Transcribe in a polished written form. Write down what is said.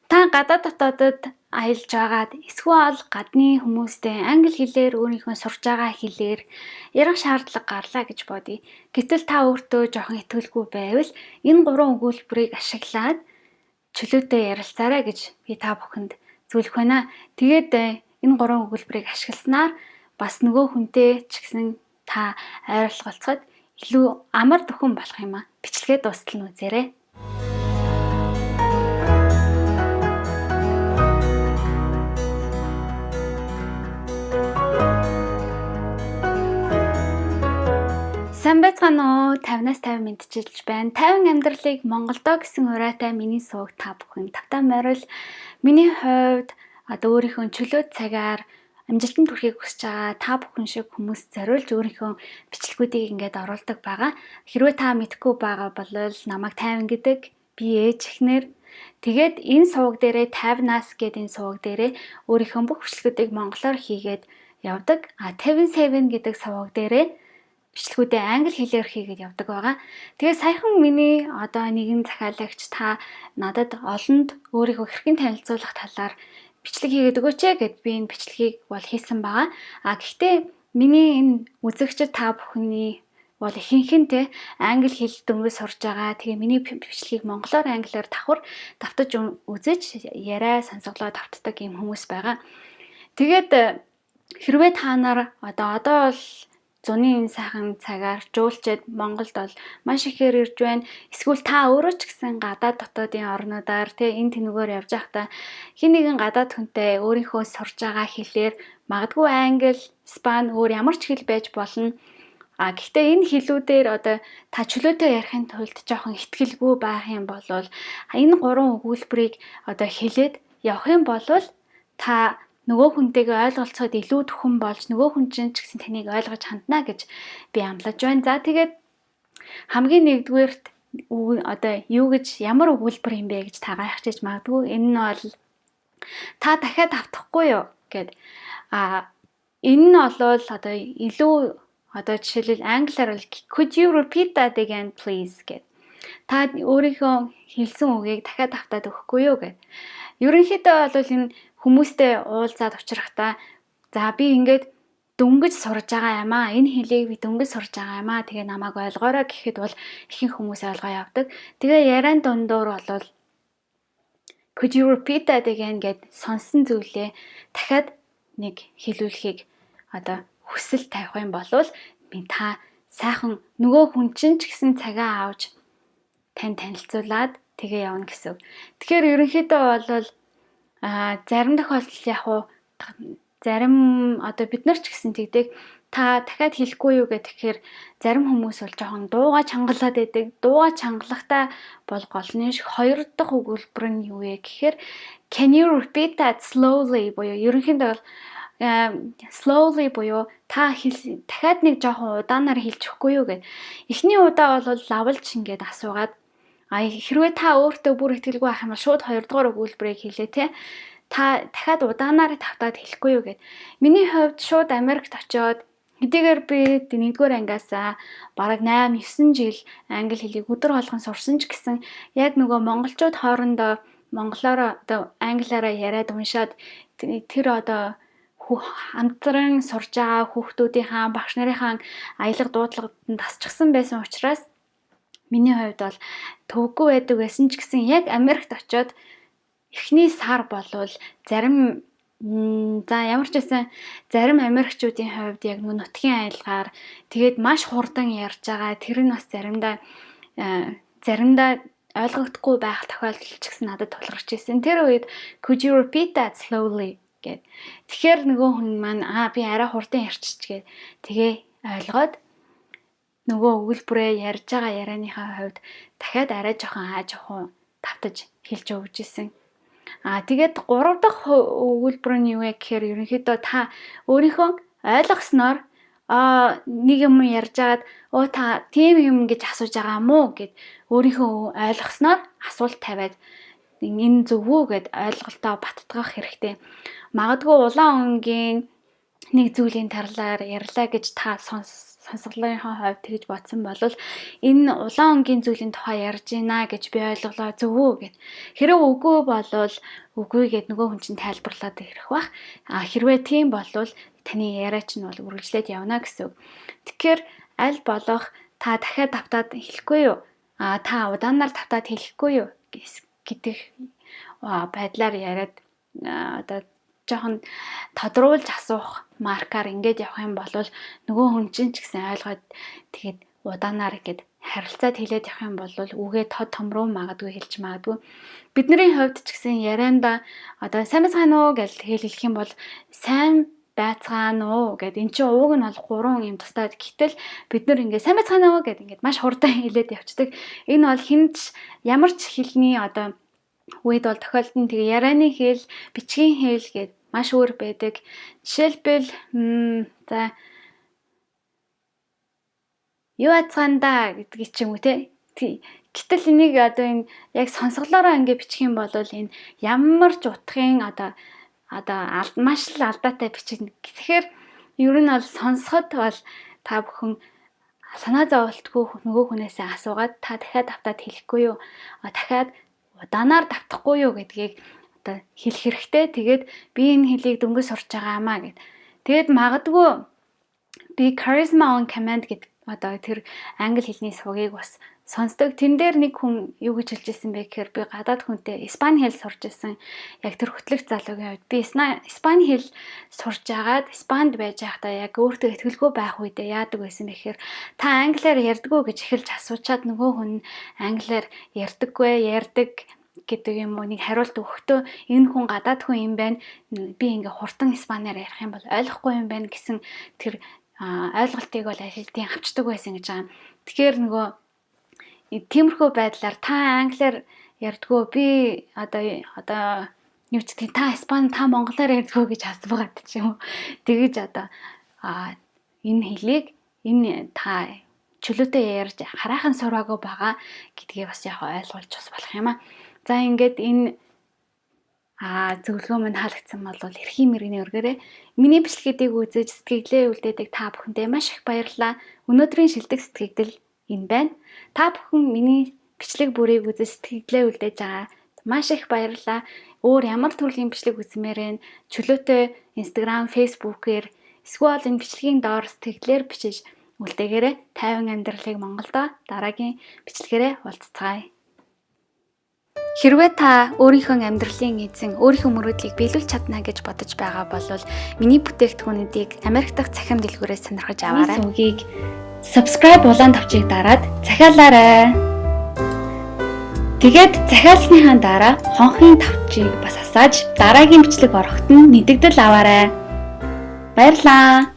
Та гадаад дотоодод аялж байгаад эсвэл гадны хүмүүстэй англи хэлээр өөрийнхөө сурж байгаа хэлээр ярих шаардлага гарлаа гэж бодъё. Гэтэл та өөртөө жоохон итгэлгүй байвал энэ гурван өгүүлбэрийг ашиглаад чөлөөтэй ярилцаарай гэж би та бүхэнд зөвлөх байна. Тэгээд энэ гурван өгүүлбэрийг ашигласнаар бас нөгөө хүнтэй ч гэсэн та ойролцоход илүү амар дөхөн болох юм аа. Бичлэгээ дуустал нь үзээрэй. Сайн байцгаана уу? 50-аас 50 мэдчилж байна. 50 амьдралыг Монголдоо гэсэн ураатай миний сууг та бүхэн тавтай морил. Миний хувьд одоо өөрийнхөө чөлөөт цагаар амжилтанд хүрэхийг хүсэж байгаа та бүхэн шиг хүмүүс зориулж өөрийнхөө бичлэгүүдийг ингээд оруулдаг байгаа. Хэрвээ та мэдхгүй байгаа бол намайг 50 гэдэг. Би ээж эхнэр. Тэгээд энэ сууг дээрээ 50-аас гэдэг энэ сууг дээрээ өөрийнхөө бүх бичлэгүүдийг монголоор хийгээд явдаг. 57 гэдэг сууг дээрээ бичлэгүүдээ англи хэлээр хийгээд явдаг байгаа. Тэгээ саяхан миний одоо нэгэн захиалагч та надад олонд өөрийгөө хэрхэн танилцуулах талаар бичлэг хийгээд өгөөч гэд би энэ бичлэгийг бол хийсэн байгаа. Гэхдээ миний энэ үзэгчид та бүхний бол ихэнхэнтэй англи хэл дөнгөж сурж байгаа. Тэгээ миний бичлэгийг монголоор англиар давтаж үзэж яриа сонсголоо давтдаг юм хүмүүс байгаа. Тэгээд хэрвээ та нар одоо бол зуны энэ сайхан цагаар жуулчид Монголд бол маш ихээр ирж байна. Эсвэл та өөрөө ч гэсэн гадаад дотоодын орнуудаар энэ тэнүүгээр явж байхдаа хин нэгэн гадаад хүнтэй өөрийнхөө сурж байгаа хэлээр магадгүй англи, испани өөр ямар ч хэл байж болно. Гэхдээ энэ хэлүүдээр одоо та чөлөөтэй ярихын тулд жоохон ихтгэлгүй байх юм бол энэ гурван өгүүлбэрийг одоо хэлээд явах юм бол та нөгөө хүнтэйгээ ойлголцоход илүү төхөн болж нөгөө хүн чинь ч гэсэн таныг ойлгож хандна гэж би амлаж байна. За тэгээд хамгийн нэгдүгээрт одоо юу гэж ямар өгүүлбэр юм бэ гэж та гайхаж магадгүй. Энэ нь бол та дахиад автахгүй юу гэд. Энэ нь бол одоо илүү одоо жишээлбэл англиар бол could you repeat that again please гэд. Та өөрийнхөө хэлсэн үгийг дахиад автаад өгөхгүй юу гэд. Ерөнхийдөө бол энэ хүмүүстэй уулзаад учрахдаа за би ингээд дөнгөж сурж байгаа юм аа. Энэ хэлийг би дөнгөж сурж байгаа юм аа. Тэгээ намайг ойлгоорой гэхэд бол ихэнх хүмүүс ойлгоо явдаг. Тэгээ яриан дундуур бол could you repeat that again гэд сонсон зүйлээ дахиад нэг хэлүүлэхийг одоо хүсэл тавих юм бол та сайхан нөгөө хүн чинь ч гэсэн цагаа авч тань танилцуулаад тэгээ явна гэсэн. Тэгэхээр ерөнхийдөө бол зарим тохиолдолд зарим одоо бид нар ч гэсэн тэгдэг та дахиад хэлэхгүй юу гэхээр зарим хүмүүс бол жоохон дууга чангалаад байдаг. Дууга чангалахтаа бол голны шиг хоёр дахь өгүүлбэр нь юу вэ гэхээр can you repeat that slowly буюу ерөнхийдөө бол slowly буюу та дахиад нэг жоохон удаанаар хэлж өгөхгүй юу гэд. Эхний удаа бол лавлж ингээд асуугаад хэрвээ та өөртөө бүр итгэлгүй байх юм бол шууд 2 дугаар өгүүлбэрийг хэлээ те. Та дахиад удаанаар тавтаад хэлэхгүй юу гэд. Миний хувьд шууд Америкт очиод хэдийгээр би 1-р ангиас бараг 8-9 жил англи хэлийг өдөр болгон сурсан ч гэсэн яг нөгөө монголчууд хоорондоо монголоор одоо англиараа яриад уншаад тэр одоо хамтран сурж байгаа хүүхдүүдийнхаа багш нарынхаа аялга дуудлаганд тасчихсан байсан учраас миний хувьд бол төвөггүй байдаг байсан ч гэсэн яг Америкт очиод эхний сар болвол зарим ямар ч байсан зарим Америкчүүдийн хувьд яг нутгийн аялгаар тэгээд маш хурдан ярьж байгаа. Тэр нь бас заримдаа ойлгогдохгүй байх тохиолдол ч гэсэн надад тулгарч ирсэн. Тэр үед could you repeat that slowly гэд. Тэгэхээр нөгөө хүн маань би арай хурдан ярьчих гээд тэгээ ойлгоод нөгөө өгүүлбэрээ ярьж байгаа ярианыхаа хувьд дахиад арай жоохон тавтаж хэлж өгч ирсэн. Тэгээд 3 дахь өгүүлбэр нь юу вэ гэхээр ерөнхийдөө та өөрийнхөө ойлгосноор нэг юм ярьж агаад та тийм юм гэж асууж байгаа мó гэд өөрийнхөө ойлгосноор асуулт тавиад энэ зөв үү гэд ойлголтоо баттгах хэрэгтэй. Магадгүй улаан өнгийн нэг зүйлийн тарлаар ярьлаа гэж та сонсголынхаа хувьд тэгж бодсон бол энэ улаан өнгийн зүйлийн тухай ярьж байна гэж би ойлголоо зөв үү гэд. Хэрэг үгүй болвол үгүй гэд нөгөө хүн чинь тайлбарлаад ирэх бах. Хэрвээ тийм болвол таны яриа чинь бол үргэлжлээд явна гэсэн үг. Тэгэхээр аль болох та дахиад давтаад хэлэхгүй юу? Та удаанаар давтаад хэлэхгүй юу гэдэг байдлаар яриад одоо жоохон тодруулж асуух маркаар ингэж явах юм бол нөгөө хүн чинь ч гэсэн ойлгоод тэгээд удаанаар гэд харилцаад хэлээд явах юм бол үгээ тод том руу магадгүй хэлж магадгүй. Бидний хувьд ч гэсэн ярианда одоо сайн байна уу гэж хэлэх юм бол сайн байцгаана уу гэд эн чинь ууг нь бол 3 юм тусдаад гэтэл бид нар ингээд сайн байцгаана уу гэд ингээд маш хурдан хэлээд явцдаг. Энэ бол хинч ямар ч хэлний одоо үед бол тохиолдолд нь тэгээ ярианы хэл, бичгийн хэл гэд маш өөр байдаг. Жишээлбэл за юу ацгаанда гэдгийг ч юм уу те. Гэтэл энийг одоо энэ яг сонсголоороо ингээд бичих юм бол энэ ямар ч утгын одоо маш л алдаатай бичиг. Тэгэхээр ер нь бол сонсоход бол та бүхэн санаа зовлтгүй нөгөө хүнээсээ асуугаад та дахиад давтаад хэлэхгүй юу? Дахиад удаанаар давтахгүй юу гэдгийг одоо хэлэх хэрэгтэй. Тэгээд би энэ хэлийг дөнгөж сурч байгаамаа гэд. Тэгээд магадгүй би charisma on command гэдэг одоо тэр англи хэлний сувгийг бас сонсдог. Тэн дээр нэг хүн юу гэж хэлж ирсэн бэ гэхээр би гадаад хүнтэй испани хэл сурч ирсэн. Яг тэр хөтлөгч залуугийн хувьд би испани хэл сурч агаад Испанд байж байхдаа яг өөртөө итгэлгүй байх үедээ яадаг байсан бэ гэхээр та англиар ярьдгүү гэж эхэлж асуучаад нөгөө хүн англиар ярьдаггүй ярьдаг гэдэг юм уу нэг хариулт өгөхдөө энэ хүн гадаад хүн юм байна. Би ингээ хурдан испаниар ярих юм бол ойлгохгүй юм байна гэсэн тэр ойлголтыг бол ажилтны авчдаг байсан гэж байгаа. Тэгэхээр нөгөө тиймэрхүү байдлаар та англиар ярьдгөө би одоо юу ч тийм та испани та монголоор ярьдгөө гэж асуугаад ч юм уу. Тэгэж одоо энэ хэлийг энэ та чөлөөтэй ярьж хараахан сураагүй байгаа гэдгийг бас яг ойлгуулж бас болох юм аа. За ингээд энэ зөвлөгөө минь хаалгацсан бол эрхийн мэргэний өргөөрэй. Миний бичлэгийг үзэж сэтгэлээ үлдээдэг та бүхэндээ маш их баярлалаа. Өнөөдрийн шилдэг сэтгэгдэл энэ байна. Та бүхэн миний бичлэг бүрийг үзэж сэтгэлээ үлдээж байгаа. Маш их баярлалаа. Өөр ямар төрлийн бичлэг үзмээр вэ? Чөлөөтэй Instagram, Facebook-ээр эсвэл энэ бичлэгийн доор сэтгэлээр бичиж үлдээгээрэй. Тайван амьдралыг Монголдо дараагийн бичлэгээрээ уулзцгаая. Хэрвээ та өөрийнхөө амьдралын эзэн, өөрийнхөө мөрөөдлийг биелүүлж чадна гэж бодож байгаа бол миний бүтээгдэхүүнүүдийг Америк дахь цахим дэлгүүрээс сонирхож аваарай. Үгийг subscribe улаан товчийг дараад захиалаарай. Тэгээд захиалсныхаа дараа хонхын товчийг бас асааж дараагийн бичлэг ороход нь мэдэгдэл аваарай. Баярлалаа.